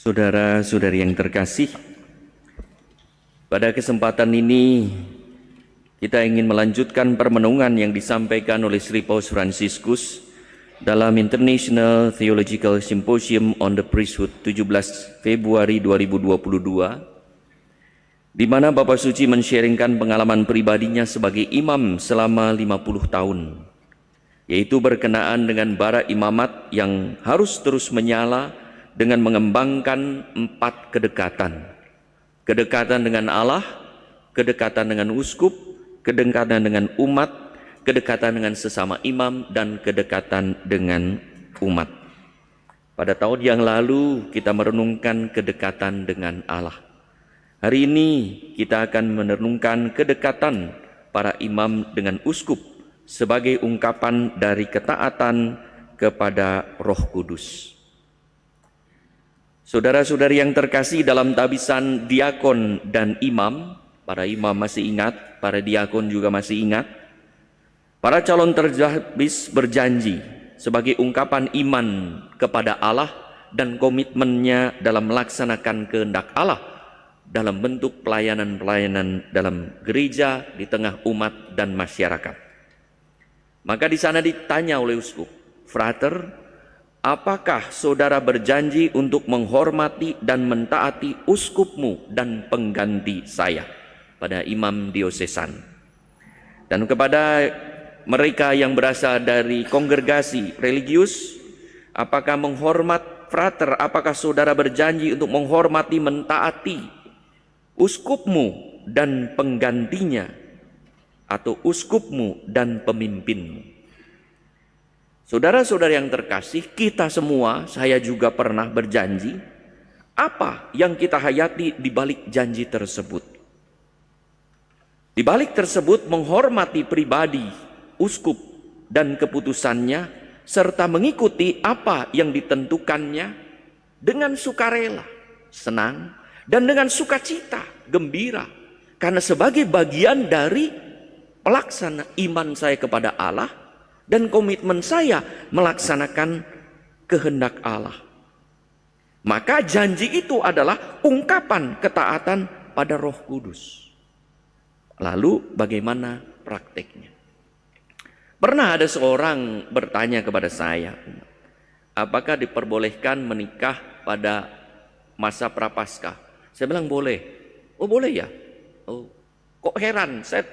Saudara-saudari yang terkasih, pada kesempatan ini kita ingin melanjutkan permenungan yang disampaikan oleh Sri Paus Fransiskus dalam International Theological Symposium on the Priesthood 17 Februari 2022, di mana Bapak Suci men-sharingkan pengalaman pribadinya sebagai imam selama 50 tahun, yaitu berkenaan dengan bara imamat yang harus terus menyala dengan mengembangkan 4 kedekatan. Kedekatan dengan Allah, kedekatan dengan uskup, kedekatan dengan umat, kedekatan dengan sesama imam, dan kedekatan dengan umat. Pada tahun yang lalu kita merenungkan kedekatan dengan Allah. Hari ini kita akan merenungkan kedekatan para imam dengan uskup sebagai ungkapan dari ketaatan kepada Roh Kudus. Saudara-saudari yang terkasih, dalam tabisan diakon dan imam, para imam masih ingat, para diakon juga masih ingat, para calon tertabis berjanji sebagai ungkapan iman kepada Allah dan komitmennya dalam melaksanakan kehendak Allah dalam bentuk pelayanan-pelayanan dalam gereja, di tengah umat dan masyarakat. Maka di sana ditanya oleh uskup, "Frater, apakah saudara berjanji untuk menghormati dan mentaati uskupmu dan pengganti saya?" pada imam diosesan. Dan kepada mereka yang berasal dari kongregasi religius, apakah frater, apakah saudara berjanji untuk menghormati, mentaati uskupmu dan penggantinya, atau uskupmu dan pemimpinmu? Saudara-saudara yang terkasih, kita semua, saya juga pernah berjanji. Apa yang kita hayati di balik janji tersebut? Di balik tersebut menghormati pribadi, uskup, dan keputusannya, serta mengikuti apa yang ditentukannya dengan sukarela, senang, dan dengan sukacita, gembira. Karena sebagai bagian dari pelaksana iman saya kepada Allah, dan komitmen saya melaksanakan kehendak Allah. Maka janji itu adalah ungkapan ketaatan pada Roh Kudus. Lalu bagaimana prakteknya? Pernah ada seorang bertanya kepada saya, apakah diperbolehkan menikah pada masa Prapaskah? Saya bilang boleh. Oh boleh ya? Oh, kok heran? Saya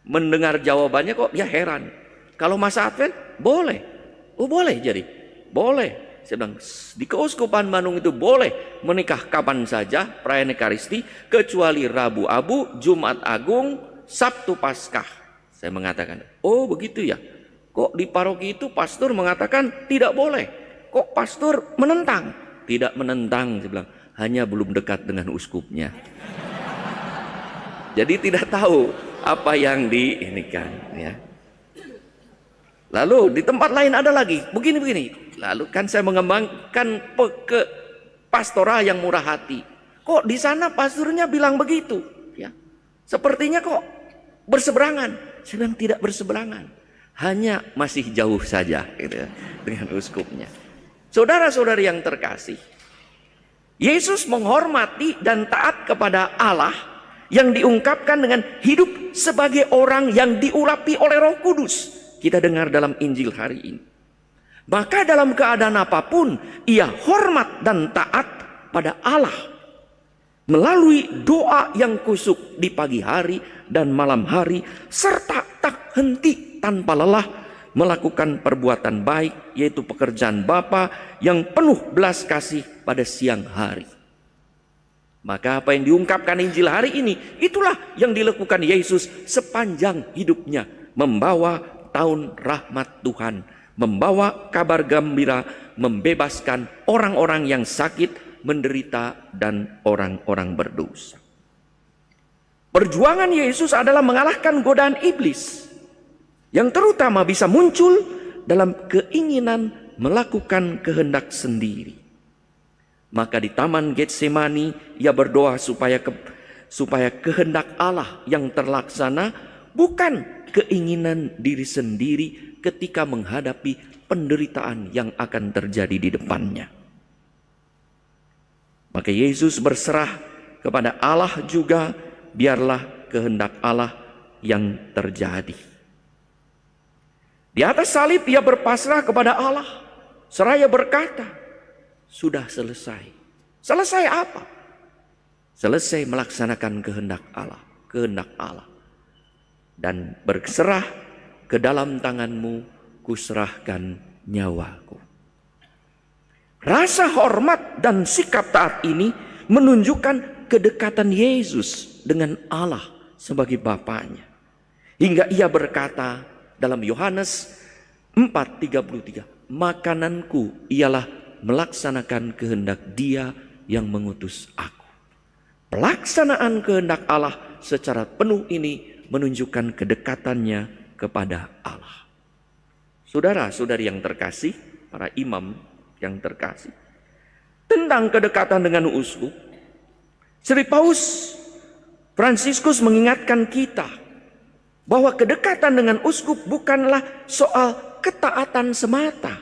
mendengar jawabannya kok ya heran. Kalau masa Advent, boleh. Oh boleh jadi? Boleh. Saya bilang, di Keuskupan Bandung itu boleh menikah kapan saja, perayaan Ekaristi, kecuali Rabu Abu, Jumat Agung, Sabtu Paskah. Saya mengatakan, oh begitu ya? Kok di paroki itu pastor mengatakan tidak boleh? Kok pastor menentang? Tidak menentang, saya bilang, hanya belum dekat dengan uskupnya. Jadi tidak tahu apa yang diinikan, ya. Lalu di tempat lain ada lagi begini-begini. Lalu kan saya mengembangkan ke pastoral yang murah hati. Kok di sana pastornya bilang begitu? Ya, sepertinya kok berseberangan. Saya bilang tidak berseberangan, hanya masih jauh saja gitu, dengan uskupnya. Saudara-saudari yang terkasih, Yesus menghormati dan taat kepada Allah yang diungkapkan dengan hidup sebagai orang yang diurapi oleh Roh Kudus. Kita dengar dalam Injil hari ini. Maka dalam keadaan apapun, ia hormat dan taat pada Allah melalui doa yang kusuk di pagi hari dan malam hari, serta tak henti tanpa lelah melakukan perbuatan baik, yaitu pekerjaan Bapa yang penuh belas kasih pada siang hari. Maka apa yang diungkapkan Injil hari ini, itulah yang dilakukan Yesus sepanjang hidupnya, membawa tahun rahmat Tuhan, membawa kabar gembira, membebaskan orang-orang yang sakit, menderita, dan orang-orang berdosa. Perjuangan Yesus adalah mengalahkan godaan iblis, yang terutama bisa muncul dalam keinginan melakukan kehendak sendiri. Maka di Taman Getsemani ia berdoa supaya kehendak Allah yang terlaksana, bukan keinginan diri sendiri ketika menghadapi penderitaan yang akan terjadi di depannya. Maka Yesus berserah kepada Allah juga, biarlah kehendak Allah yang terjadi. Di atas salib ia berpasrah kepada Allah, seraya berkata, sudah selesai. Selesai apa? Selesai melaksanakan kehendak Allah. Kehendak Allah. Dan berserah, ke dalam tanganmu kuserahkan nyawaku. Rasa hormat dan sikap taat ini menunjukkan kedekatan Yesus dengan Allah sebagai Bapanya. Hingga ia berkata dalam Yohanes 4:33, makananku ialah melaksanakan kehendak Dia yang mengutus aku. Pelaksanaan kehendak Allah secara penuh ini menunjukkan kedekatannya kepada Allah. Saudara-saudari yang terkasih, para imam yang terkasih, tentang kedekatan dengan uskup, Sri Paus Fransiskus mengingatkan kita bahwa kedekatan dengan uskup bukanlah soal ketaatan semata,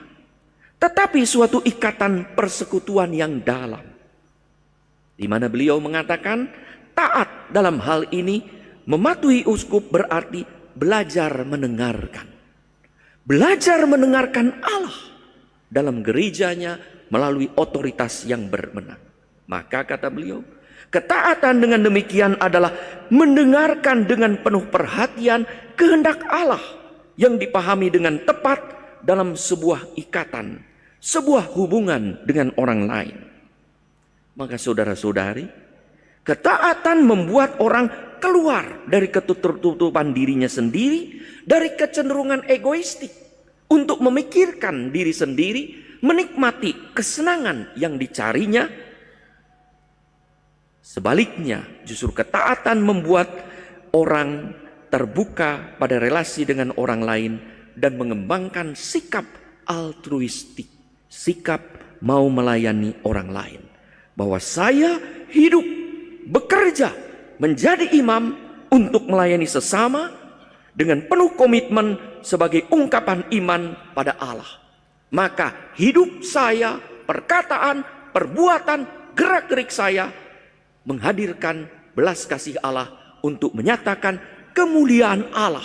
tetapi suatu ikatan persekutuan yang dalam, di mana beliau mengatakan taat dalam hal ini mematuhi uskup berarti belajar mendengarkan. Belajar mendengarkan Allah dalam gerejanya melalui otoritas yang berwenang. Maka kata beliau, ketaatan dengan demikian adalah mendengarkan dengan penuh perhatian kehendak Allah yang dipahami dengan tepat dalam sebuah ikatan, sebuah hubungan dengan orang lain. Maka saudara-saudari, ketaatan membuat orang keluar dari ketertutupan dirinya sendiri, dari kecenderungan egoistik untuk memikirkan diri sendiri, menikmati kesenangan yang dicarinya. Sebaliknya, justru ketaatan membuat orang terbuka pada relasi dengan orang lain dan mengembangkan sikap altruistik, sikap mau melayani orang lain. Bahwa saya hidup, bekerja, menjadi imam untuk melayani sesama dengan penuh komitmen sebagai ungkapan iman pada Allah. Maka hidup saya, perkataan, perbuatan, gerak-gerik saya menghadirkan belas kasih Allah untuk menyatakan kemuliaan Allah,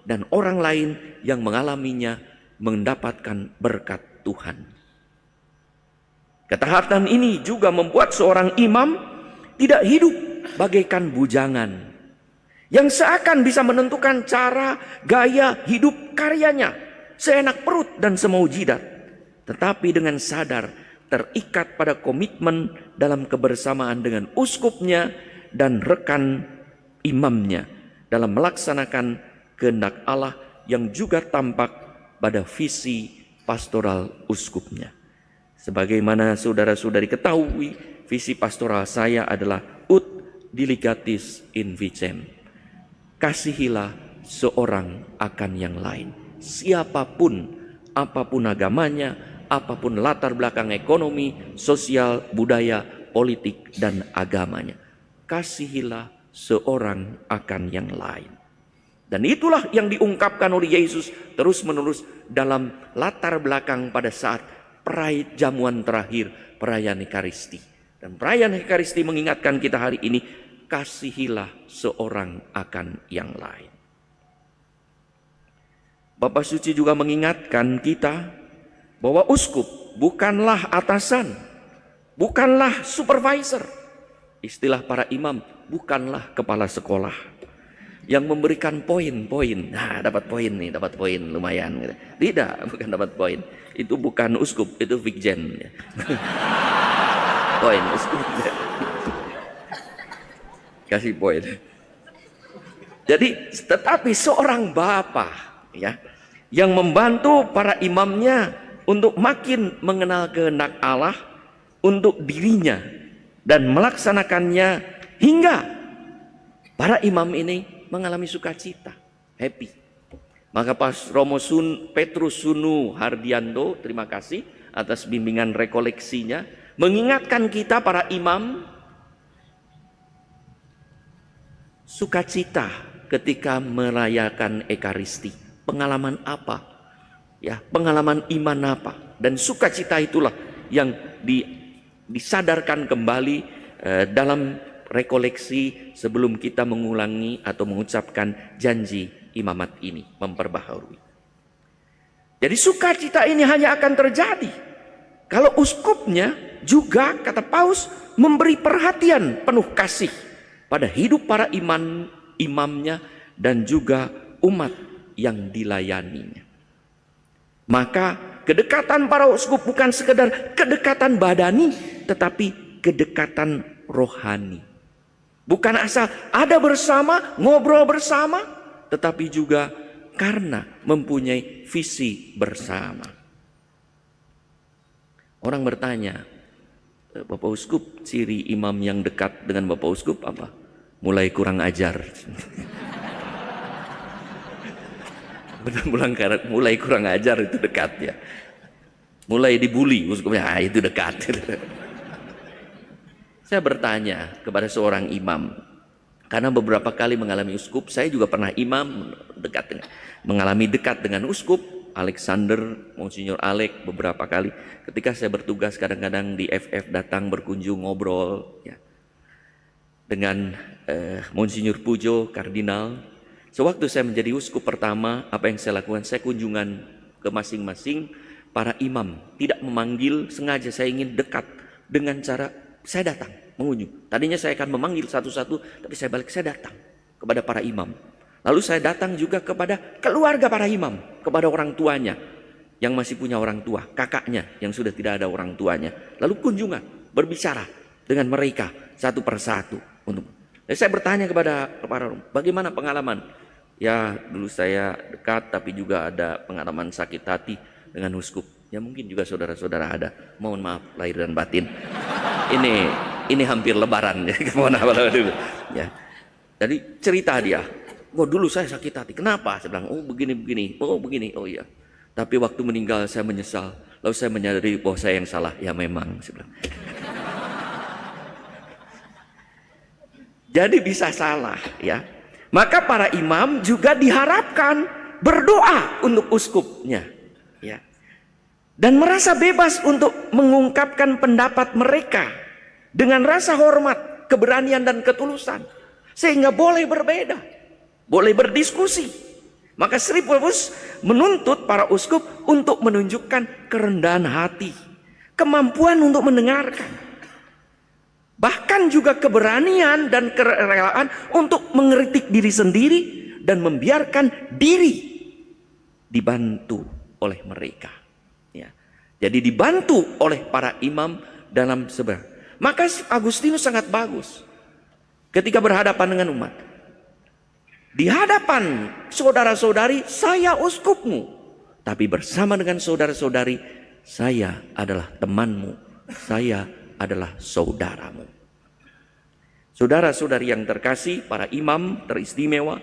dan orang lain yang mengalaminya mendapatkan berkat Tuhan. Ketaatan ini juga membuat seorang imam tidak hidup bagaikan bujangan yang seakan bisa menentukan cara, gaya hidup karyanya seenak perut dan semau jidat, tetapi dengan sadar terikat pada komitmen dalam kebersamaan dengan uskupnya dan rekan imamnya dalam melaksanakan kehendak Allah yang juga tampak pada visi pastoral uskupnya. Sebagaimana saudara-saudari ketahui, visi pastoral saya adalah ut diligatis in vicem. Kasihilah seorang akan yang lain. Siapapun, apapun agamanya, apapun latar belakang ekonomi, sosial, budaya, politik, dan agamanya. Kasihilah seorang akan yang lain. Dan itulah yang diungkapkan oleh Yesus terus-menerus dalam latar belakang pada saat jamuan terakhir, perayaan Ekaristi. Dan perayaan Ekaristi mengingatkan kita hari ini, kasihilah seorang akan yang lain. Bapak Suci juga mengingatkan kita bahwa uskup bukanlah atasan, bukanlah supervisor. Istilah para imam, bukanlah kepala sekolah yang memberikan poin-poin. Nah, dapat poin nih, dapat poin lumayan. Tidak, bukan dapat poin. Itu bukan uskup, itu vikjen. Poin uskup. Kasih poin. Jadi, tetapi seorang bapak ya yang membantu para imamnya untuk makin mengenal kehendak Allah untuk dirinya dan melaksanakannya hingga para imam ini mengalami sukacita, happy. Maka Pas Romo Petrus Sunu Hardiando, terima kasih atas bimbingan rekoleksinya, mengingatkan kita para imam sukacita ketika merayakan Ekaristi. Pengalaman apa? Ya, pengalaman iman apa? Dan sukacita itulah yang disadarkan kembali dalam rekoleksi sebelum kita mengulangi atau mengucapkan janji imamat ini, memperbaharui. Jadi sukacita ini hanya akan terjadi kalau uskupnya juga, kata Paus, memberi perhatian penuh kasih pada hidup para imamnya dan juga umat yang dilayaninya. Maka kedekatan para uskup bukan sekedar kedekatan badani, tetapi kedekatan rohani. Bukan asal ada bersama, ngobrol bersama, tetapi juga karena mempunyai visi bersama. Orang bertanya, Bapak Uskup, ciri imam yang dekat dengan Bapak Uskup apa? Mulai kurang ajar. Mulai kurang ajar itu dekat ya. Mulai dibully uskupnya, itu dekat. Saya bertanya kepada seorang imam, karena beberapa kali mengalami uskup, saya juga pernah imam mengalami dekat dengan uskup Alexander, Monsignor Alek beberapa kali. Ketika saya bertugas kadang-kadang di FF datang berkunjung ngobrol ya, dengan Monsignor Pujo, Kardinal. Sewaktu saya menjadi uskup pertama, apa yang saya lakukan? Saya kunjungan ke masing-masing para imam. Tidak memanggil, sengaja saya ingin dekat dengan cara saya datang, mengunjung. Tadinya saya akan memanggil satu-satu, tapi saya datang kepada para imam. Lalu saya datang juga kepada keluarga para imam, kepada orang tuanya yang masih punya orang tua, kakaknya yang sudah tidak ada orang tuanya. Lalu kunjungan, berbicara dengan mereka satu persatu. Saya bertanya kepada para bagaimana pengalaman? Ya, dulu saya dekat, tapi juga ada pengalaman sakit hati dengan uskup. Ya mungkin juga saudara-saudara ada. Mohon maaf lahir dan batin. Ini hampir lebaran ya. Mohon maaf dulu. Ya. Jadi cerita dia. Oh dulu saya sakit hati. Kenapa? Saya bilang, oh begini. Oh begini. Oh iya. Tapi waktu meninggal saya menyesal. Lalu saya menyadari bahwa saya yang salah. Ya memang. Saya bilang. Jadi bisa salah ya. Maka para imam juga diharapkan berdoa untuk uskupnya ya. Dan merasa bebas untuk mengungkapkan pendapat mereka dengan rasa hormat, keberanian dan ketulusan. Sehingga boleh berbeda, boleh berdiskusi. Maka Sri Paus menuntut para uskup untuk menunjukkan kerendahan hati, kemampuan untuk mendengarkan. Bahkan juga keberanian dan kerelaan untuk mengkritik diri sendiri dan membiarkan diri dibantu oleh mereka. Ya. Jadi dibantu oleh para imam dalam seberang. Maka Agustinus sangat bagus ketika berhadapan dengan umat. Di hadapan saudara-saudari, saya uskupmu. Tapi bersama dengan saudara-saudari, saya adalah temanmu. Saya adalah saudaramu. Saudara-saudari yang terkasih, para imam teristimewa,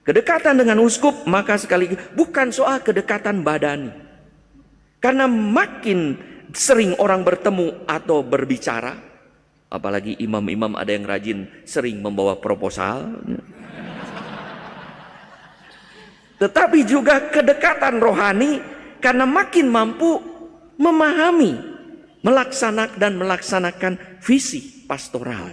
kedekatan dengan uskup maka sekaligus bukan soal kedekatan badani. Karena makin sering orang bertemu atau berbicara, apalagi imam-imam ada yang rajin sering membawa proposal. Tetapi juga kedekatan rohani karena makin mampu memahami, melaksanakan visi pastoral.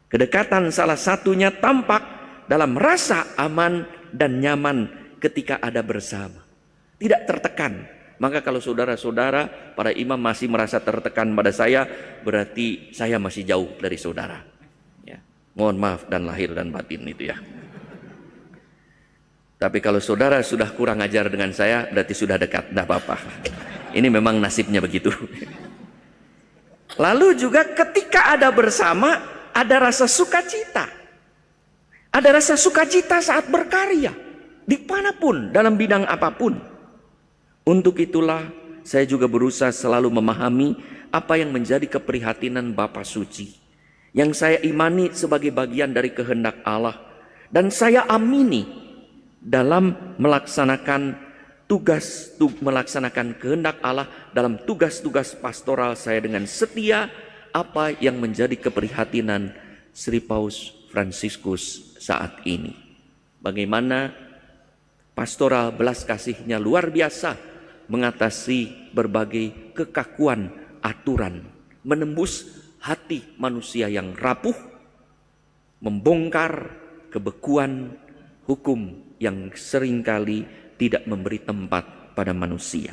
Kedekatan salah satunya tampak dalam rasa aman dan nyaman ketika ada bersama. Tidak tertekan. Maka kalau saudara-saudara, para imam masih merasa tertekan pada saya, berarti saya masih jauh dari saudara. Ya. Mohon maaf dan lahir dan batin itu ya. Tapi kalau saudara sudah kurang ajar dengan saya, berarti sudah dekat. Tidak apa-apa. Ini memang nasibnya begitu. Lalu juga ketika ada bersama, ada rasa sukacita. Ada rasa sukacita saat berkarya. Dimanapun, dalam bidang apapun. Untuk itulah saya juga berusaha selalu memahami apa yang menjadi keprihatinan Bapa Suci. Yang saya imani sebagai bagian dari kehendak Allah. Dan saya amini dalam melaksanakan melaksanakan kehendak Allah dalam tugas-tugas pastoral saya dengan setia apa yang menjadi keprihatinan Sri Paus Fransiskus saat ini. Bagaimana pastoral belas kasihnya luar biasa mengatasi berbagai kekakuan aturan menembus hati manusia yang rapuh, membongkar kebekuan hukum yang seringkali tidak memberi tempat pada manusia.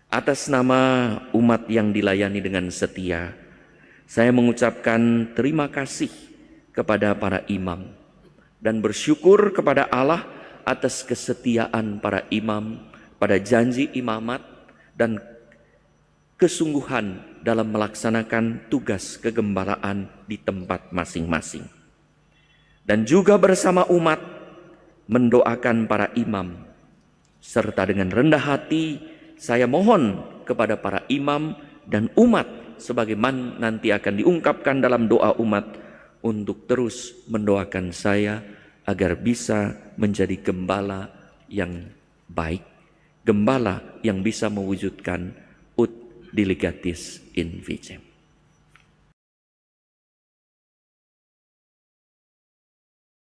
Atas nama umat yang dilayani dengan setia, saya mengucapkan terima kasih kepada para imam dan bersyukur kepada Allah atas kesetiaan para imam pada janji imamat dan kesungguhan dalam melaksanakan tugas kegembalaan di tempat masing-masing. Dan juga bersama umat mendoakan para imam, serta dengan rendah hati saya mohon kepada para imam dan umat sebagaimana nanti akan diungkapkan dalam doa umat untuk terus mendoakan saya agar bisa menjadi gembala yang baik, gembala yang bisa mewujudkan ut delegatis in vicem.